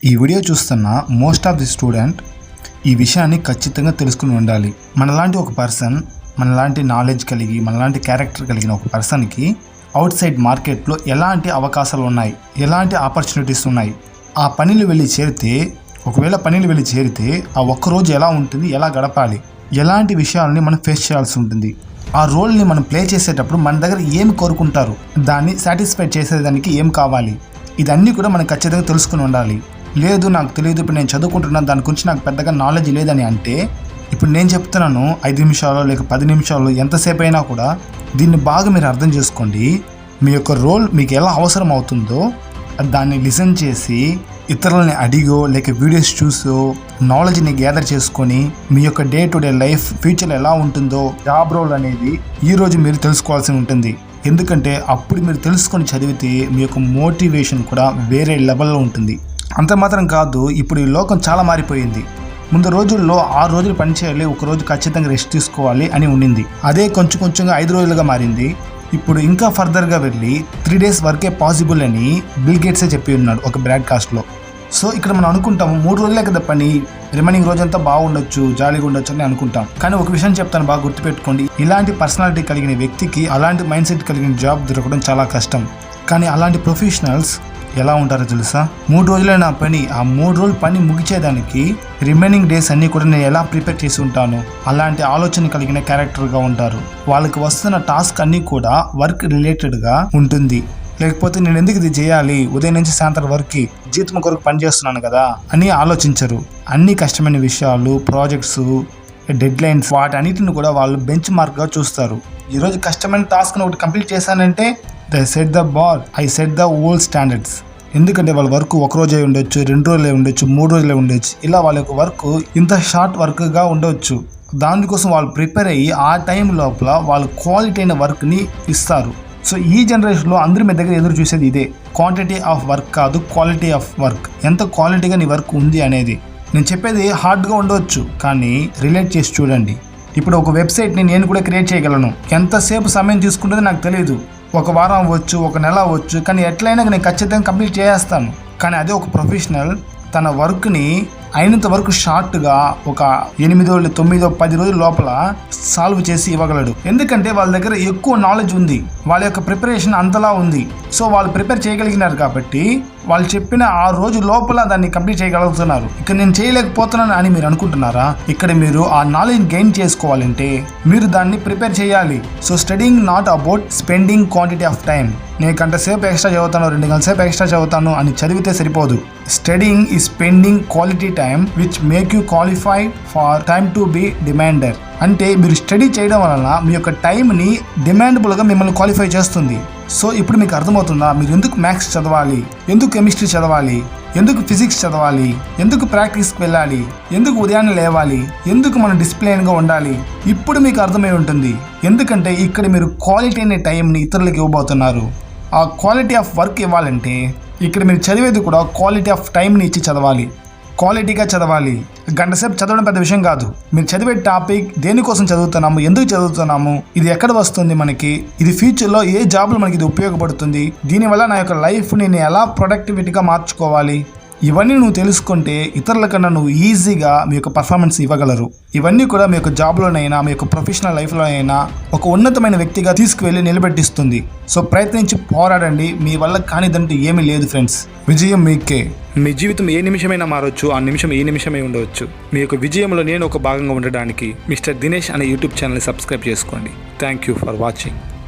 ఈ వీడియో చూస్తున్న most of the student ఈ విషయాన్ని ఖచ్చితంగా తెలుసుకుని ఉండాలి. మనలాంటి ఒక పర్సన్, మనలాంటి నాలెడ్జ్ కలిగి, మనలాంటి క్యారెక్టర్ కలిగిన ఒక పర్సన్కి అవుట్ సైడ్ మార్కెట్లో ఎలాంటి అవకాశాలు ఉన్నాయి, ఎలాంటి ఆపర్చునిటీస్ ఉన్నాయి, ఆ పనిలో వెళ్ళి చేరితే, ఒకవేళ పనిలో వెళ్ళి చేరితే ఆ ఒక్కరోజు ఎలా ఉంటుంది, ఎలా గడపాలి, ఎలాంటి విషయాలని మనం ఫేస్ చేయాల్సి ఉంటుంది, ఆ రోల్ని మనం ప్లే చేసేటప్పుడు మన దగ్గర ఏమి కోరుకుంటారు, దాన్ని సాటిస్ఫై చేసేదానికి ఏం కావాలి, ఇదన్నీ కూడా మనం ఖచ్చితంగా తెలుసుకుని ఉండాలి. లేదు నాకు తెలియదు, ఇప్పుడు నేను చదువుకుంటున్నాను, దాని గురించి నాకు పెద్దగా నాలెడ్జ్ లేదని అంటే, ఇప్పుడు నేను చెప్తున్నాను 5 నిమిషాలు లేక 10 నిమిషాలు ఎంతసేపు అయినా కూడా దీన్ని బాగా మీరు అర్థం చేసుకోండి. మీ యొక్క రోల్ మీకు ఎలా అవసరం అవుతుందో దాన్ని లిసన్ చేసి, ఇతరులని అడిగో లేక వీడియోస్ చూసో నాలెడ్జ్ని గ్యాదర్ చేసుకొని మీ యొక్క డే టు డే లైఫ్ ఫ్యూచర్లో ఎలా ఉంటుందో, జాబ్ రోల్ అనేది ఈరోజు మీరు తెలుసుకోవాల్సి ఉంటుంది. ఎందుకంటే అప్పుడు మీరు తెలుసుకొని చదివితే మీ యొక్క మోటివేషన్ కూడా వేరే లెవెల్లో ఉంటుంది. అంత మాత్రం కాదు, ఇప్పుడు ఈ లోకం చాలా మారిపోయింది. ముందు రోజుల్లో 6 రోజులు పని చేయాలి, ఒక రోజు ఖచ్చితంగా రెస్ట్ తీసుకోవాలి అని ఉండింది. అదే కొంచెం కొంచెంగా 5 రోజులుగా మారింది. ఇప్పుడు ఇంకా ఫర్దర్గా వెళ్ళి 3 days వర్కే పాసిబుల్ అని బిల్ గేట్సే చెప్పి ఉన్నాడు ఒక బ్రాడ్కాస్ట్లో. సో ఇక్కడ మనం అనుకుంటాము 3 రోజులే కదా పని, రిమైనింగ్ రోజంతా బాగుండొచ్చు, జాలీగా ఉండొచ్చు అని అనుకుంటాం. కానీ ఒక విషయం చెప్తాను, బాగా గుర్తుపెట్టుకోండి, ఇలాంటి పర్సనాలిటీ కలిగిన వ్యక్తికి అలాంటి మైండ్ సెట్ కలిగిన జాబ్ దొరకడం చాలా కష్టం. కానీ అలాంటి ప్రొఫెషనల్స్ ఎలా ఉంటారో తెలుసా? 3 రోజులే నా పని, ఆ 3 రోజులు పని ముగిచేదానికి రిమైనింగ్ డేస్ అన్నీ కూడా నేను ఎలా ప్రిపేర్ చేసి ఉంటాను, అలాంటి ఆలోచన కలిగిన క్యారెక్టర్గా ఉంటారు. వాళ్ళకి వస్తున్న టాస్క్ అన్నీ కూడా వర్క్ రిలేటెడ్గా ఉంటుంది. లేకపోతే నేను ఎందుకు ఇది చేయాలి, ఉదయం నుంచి సాయంత్రం వరకు జీతం కొరకు పని చేస్తున్నాను కదా అని ఆలోచించరు. అన్ని కష్టమైన విషయాలు, ప్రాజెక్ట్స్, డెడ్ లైన్స్, వాటన్నిటిని కూడా వాళ్ళు బెంచ్ మార్క్గా చూస్తారు. ఈరోజు కష్టమైన టాస్క్ని ఒకటి కంప్లీట్ చేశానంటే they set the bar, I set the old standards. ఎందుకంటే వాళ్ళ వర్క్ 1 రోజే ఉండొచ్చు, 2 రోజులే ఉండొచ్చు, 3 రోజులే ఉండొచ్చు. ఇలా వాళ్ళ యొక్క వర్క్ ఇంత షార్ట్ వర్క్గా ఉండొచ్చు. దానికోసం వాళ్ళు ప్రిపేర్ అయ్యి ఆ టైం లోపల వాళ్ళు క్వాలిటీ అయిన వర్క్ని ఇస్తారు. సో ఈ జనరేషన్లో అందరి మీ దగ్గర ఎదురు చూసేది ఇదే, క్వాంటిటీ ఆఫ్ వర్క్ కాదు, క్వాలిటీ ఆఫ్ వర్క్. ఎంత క్వాలిటీగా నీ వర్క్ ఉంది అనేది. నేను చెప్పేది హార్డ్గా ఉండవచ్చు, కానీ రిలేట్ చేసి చూడండి. ఇప్పుడు ఒక వెబ్సైట్ని నేను కూడా క్రియేట్ చేయగలను. ఎంతసేపు సమయం తీసుకుంటుందో నాకు తెలియదు, 1 వారం అవ్వచ్చు, 1 నెల అవ్వచ్చు, కానీ ఎట్లయినా నేను ఖచ్చితంగా కంప్లీట్ చేస్తాను. కానీ అదే ఒక ప్రొఫెషనల్ తన వర్క్ని అయినంత వరకు షార్ట్గా ఒక 8, 9, 10 రోజుల లోపల సాల్వ్ చేసి ఇవ్వగలడు. ఎందుకంటే వాళ్ళ దగ్గర ఎక్కువ నాలెడ్జ్ ఉంది, వాళ్ళ యొక్క ప్రిపరేషన్ అంతలా ఉంది. సో వాళ్ళు ప్రిపేర్ చేయగలిగినారు కాబట్టి వాళ్ళు చెప్పిన ఆ రోజు లోపల దాన్ని కంప్లీట్ చేయగలుగుతున్నారు. ఇక్కడ నేను చేయలేకపోతున్నాను అని మీరు అనుకుంటున్నారా? ఇక్కడ మీరు ఆ నాలెడ్జ్ గెయిన్ చేసుకోవాలంటే మీరు దాన్ని ప్రిపేర్ చేయాలి. So studying not about spending quantity of time. నేను గంట సేపు ఎక్స్ట్రా చదువుతాను, 2 గంటల సేపు ఎక్స్ట్రా చదువుతాను అని చదివితే సరిపోదు. Studying is spending quality time which make you qualify for time to be demanded. అంటే మీరు స్టడీ చేయడం వలన మీ యొక్క టైంని డిమాండబుల్గా మిమ్మల్ని క్వాలిఫై చేస్తుంది. సో ఇప్పుడు మీకు అర్థమవుతుందా, మీరు ఎందుకు మ్యాథ్స్ చదవాలి, ఎందుకు కెమిస్ట్రీ చదవాలి, ఎందుకు ఫిజిక్స్ చదవాలి, ఎందుకు ప్రాక్టీస్కి వెళ్ళాలి, ఎందుకు ఉదయాన్నే లేవాలి, ఎందుకు మనం డిసిప్లైన్గా ఉండాలి. ఇప్పుడు మీకు అర్థమై ఉంటుంది. ఎందుకంటే ఇక్కడ మీరు క్వాలిటీ అనే టైంని ఇతరులకు ఇవ్వబోతున్నారు. ఆ క్వాలిటీ ఆఫ్ వర్క్ ఇవ్వాలంటే ఇక్కడ మీరు చదివేది కూడా క్వాలిటీ ఆఫ్ టైంని ఇచ్చి చదవాలి, క్వాలిటీగా చదవాలి. గంట సేపు చదవడం పెద్ద విషయం కాదు. మీరు చదివే టాపిక్ దేనికోసం చదువుతున్నాము, ఎందుకు చదువుతున్నాము, ఇది ఎక్కడ వస్తుంది మనకి, ఇది ఫ్యూచర్లో ఏ జాబ్లో మనకి ఇది ఉపయోగపడుతుంది, దీనివల్ల నా యొక్క లైఫ్ని నేను ఎలా ప్రొడక్టివిటీగా మార్చుకోవాలి, ఇవన్నీ నువ్వు తెలుసుకుంటే ఇతరుల కన్నా నువ్వు ఈజీగా మీ యొక్క పర్ఫార్మెన్స్ ఇవ్వగలరు. ఇవన్నీ కూడా మీ యొక్క జాబ్లోనైనా మీ యొక్క ప్రొఫెషనల్ లైఫ్లో అయినా ఒక ఉన్నతమైన వ్యక్తిగా తీసుకువెళ్ళి నిలబెట్టిస్తుంది. సో ప్రయత్నించి పోరాడండి, మీ వల్ల కానిదంటూ ఏమీ లేదు ఫ్రెండ్స్. విజయం మీకే. మీ జీవితం ఏ నిమిషమైనా మారవచ్చు, ఆ నిమిషం ఏ నిమిషమే ఉండవచ్చు. మీ యొక్క విజయంలో నేను ఒక భాగంగా ఉండడానికి మిస్టర్ దినేష్ అనే యూట్యూబ్ ఛానల్ని సబ్స్క్రైబ్ చేసుకోండి. Thank you for watching.